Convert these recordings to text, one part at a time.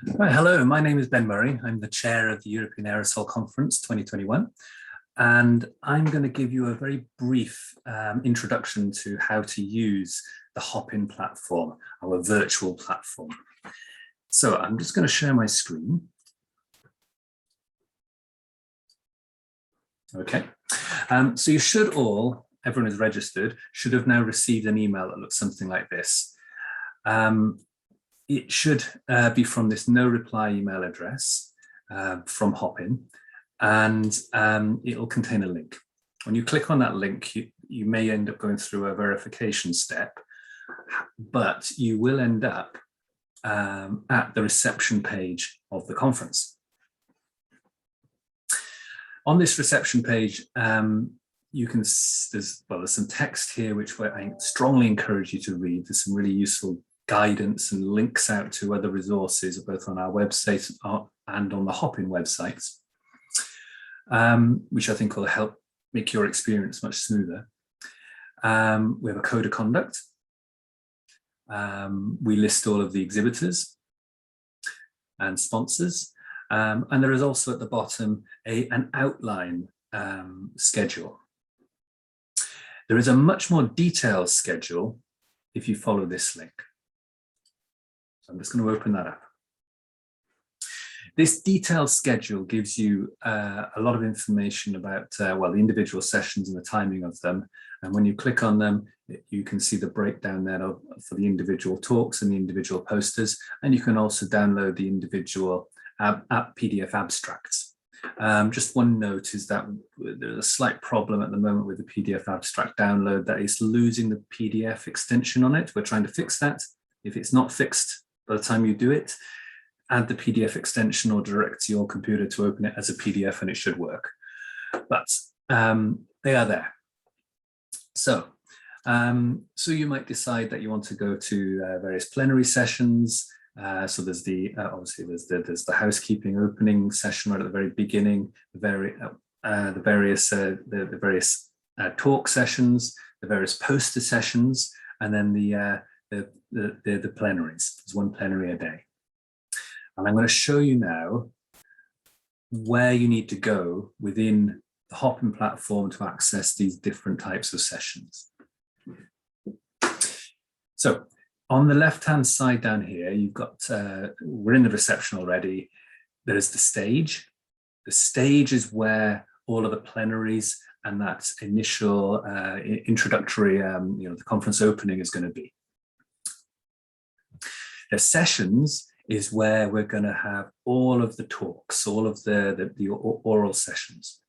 Right, hello, my name is Ben Murray. I'm the chair of the European Aerosol Conference 2021, and I'm going to give you a very brief introduction to how to use the Hopin platform, our virtual platform. So I'm just going to share my screen. Okay, so you should all, everyone who's registered, should have now received an email that looks something like this. It should be from this no reply email address from Hopin, and it'll contain a link. When you click on that link, you may end up going through a verification step, but you will end up at the reception page of the conference. On this reception page, you can, there's some text here which I strongly encourage you to read. There's some really useful guidance and links out to other resources both on our website and on the Hopin websites, which I think will help make your experience much smoother. We have a code of conduct. We list all of the exhibitors and sponsors, and there is also at the bottom an outline schedule. There is a much more detailed schedule if you follow this link. So I'm just going to open that up. This detailed schedule gives you a lot of information about, well, the individual sessions and the timing of them. And when you click on them, you can see the breakdown there for the individual talks and the individual posters. And you can also download the individual PDF abstracts. Just one note is that there's a slight problem at the moment with the PDF abstract download, that is losing the PDF extension on it. We're trying to fix that. If it's not fixed by the time you do it, add the PDF extension or direct your computer to open it as a PDF and it should work. But they are there. So, so you might decide that you want to go to various plenary sessions. So there's the obviously there's the housekeeping opening session right at the very beginning, the various talk sessions, the various poster sessions, and then the plenaries. There's one plenary a day. And I'm going to show you now where you need to go within the Hopin platform to access these different types of sessions. So on the left-hand side down here, you've got, we're in the reception already. There's the stage. The stage is where all of the plenaries and that initial introductory, the conference opening is going to be. The sessions is where we're going to have all of the talks, all of the oral sessions.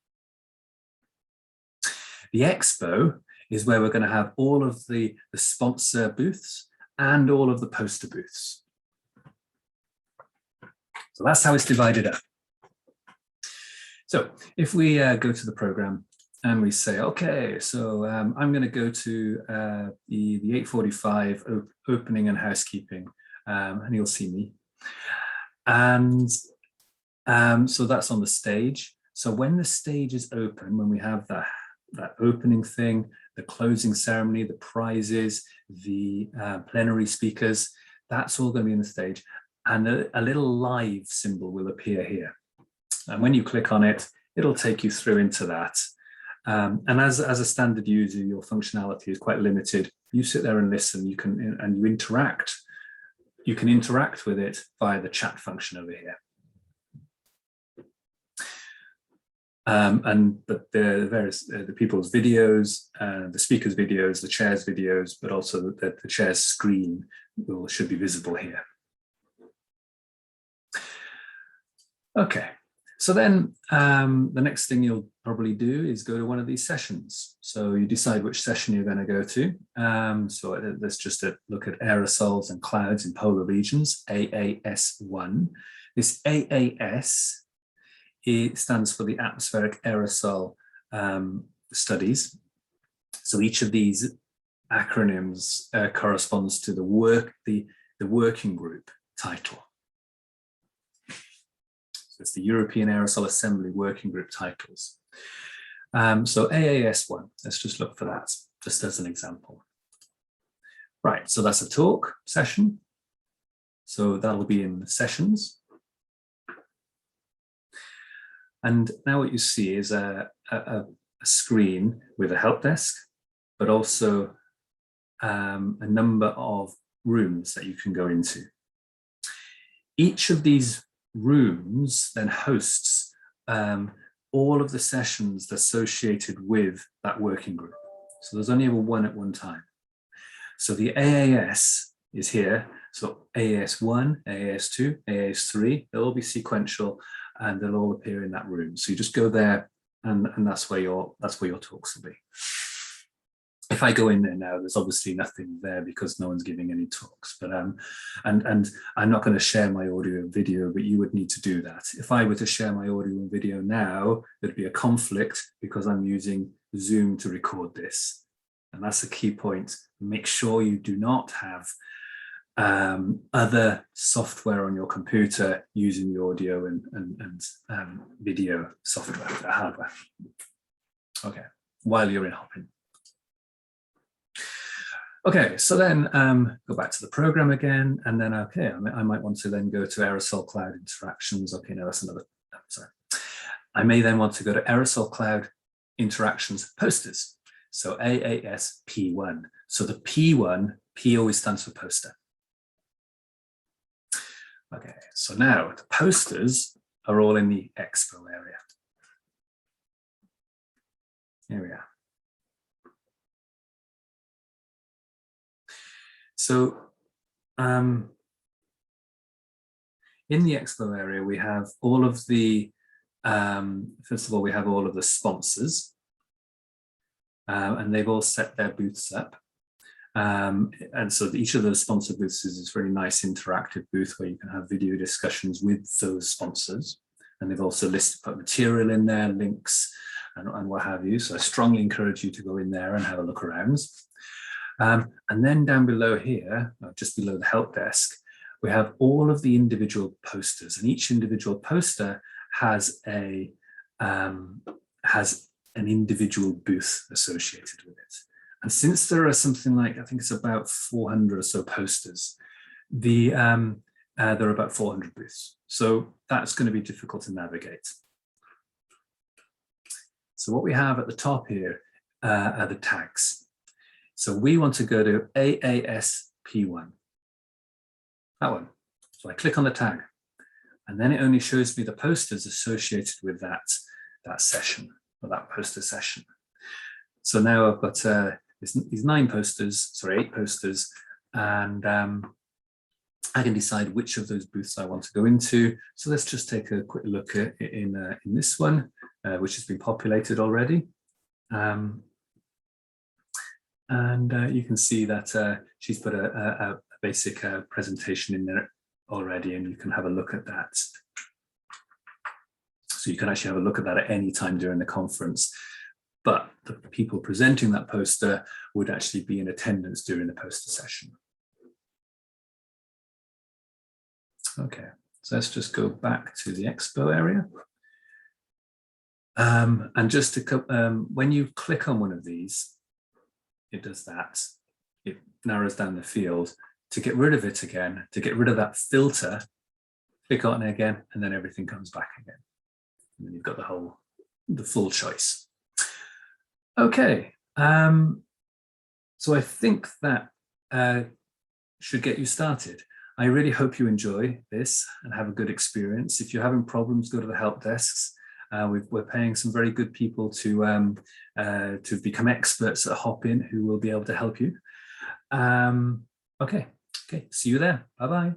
The expo is where we're going to have all of the sponsor booths and all of the poster booths. So that's how it's divided up. So if we go to the program and we say, okay, so I'm going to go to the 8:45 opening and housekeeping, and you'll see me. And so that's on the stage. So when the stage is open, when we have that opening thing, the closing ceremony, the prizes, the plenary speakers, that's all going to be in the stage. And a little live symbol will appear here. And when you click on it, it'll take you through into that. And as a standard user, your functionality is quite limited. You sit there and listen, you interact. You can interact with it via the chat function over here. But the various the people's videos, the speakers' videos, the chair's videos, but also the chair's screen should be visible here. Okay, so then the next thing you'll probably do is go to one of these sessions. So you decide which session you're going to go to. So let's just look at aerosols and clouds in polar regions, AAS1. This AAS, it stands for the atmospheric aerosol studies. So each of these acronyms corresponds to the working group title. So it's the European Aerosol Assembly Working Group titles. So AAS1, let's just look for that, just as an example. Right, so that's a talk session. So that'll be in the sessions. And now what you see is a screen with a help desk, but also a number of rooms that you can go into. Each of these rooms then hosts all of the sessions associated with that working group. So there's only ever one at one time. So the AAS is here. So AAS1, AAS2, AAS3, they'll all be sequential and they'll all appear in that room. So you just go there and that's where your talks will be. If I go in there now, there's obviously nothing there because no one's giving any talks, but and I'm not going to share my audio and video, but you would need to do that. If I were to share my audio and video now, there'd be a conflict because I'm using Zoom to record this. And that's a key point. Make sure you do not have other software on your computer using the audio and video software, hardware. Okay, while you're in Hopin. Okay, so then go back to the program again, and then, okay, I might want to then go to Aerosol Cloud Interactions. Okay, no, that's another, sorry. I may then want to go to Aerosol Cloud Interactions Posters. So AAS P1. So the P1, P always stands for poster. Okay, so now the posters are all in the Expo area. Here we are. So in the Expo area, we have all of the, first of all, we have all of the sponsors, and they've all set their booths up. And so each of those sponsor booths is this really nice interactive booth where you can have video discussions with those sponsors. And they've also put material in there, links and what have you. So I strongly encourage you to go in there and have a look around. And then down below here, just below the help desk, we have all of the individual posters, and each individual poster has an individual booth associated with it. And since there are something like, I think it's about 400 or so posters, there are about 400 booths. So that's going to be difficult to navigate. So what we have at the top here are the tags. So we want to go to AASP1, that one. So I click on the tag, and then it only shows me the posters associated with that session, or that poster session. So now I've got these 8 posters, and I can decide which of those booths I want to go into. So let's just take a quick look at it in this one, which has been populated already. And you can see that she's put a basic presentation in there already, and you can have a look at that. So you can actually have a look at that at any time during the conference, but the people presenting that poster would actually be in attendance during the poster session. Okay, so let's just go back to the expo area. And just to, when you click on one of these, it does that. It narrows down the field. To get rid of it again, to get rid of that filter, click on it again, and then everything comes back again. And then you've got the full choice. Okay, so I think that should get you started. I really hope you enjoy this and have a good experience. If you're having problems, go to the help desks. We're paying some very good people to become experts at Hopin who will be able to help you. Okay, see you there. Bye-bye.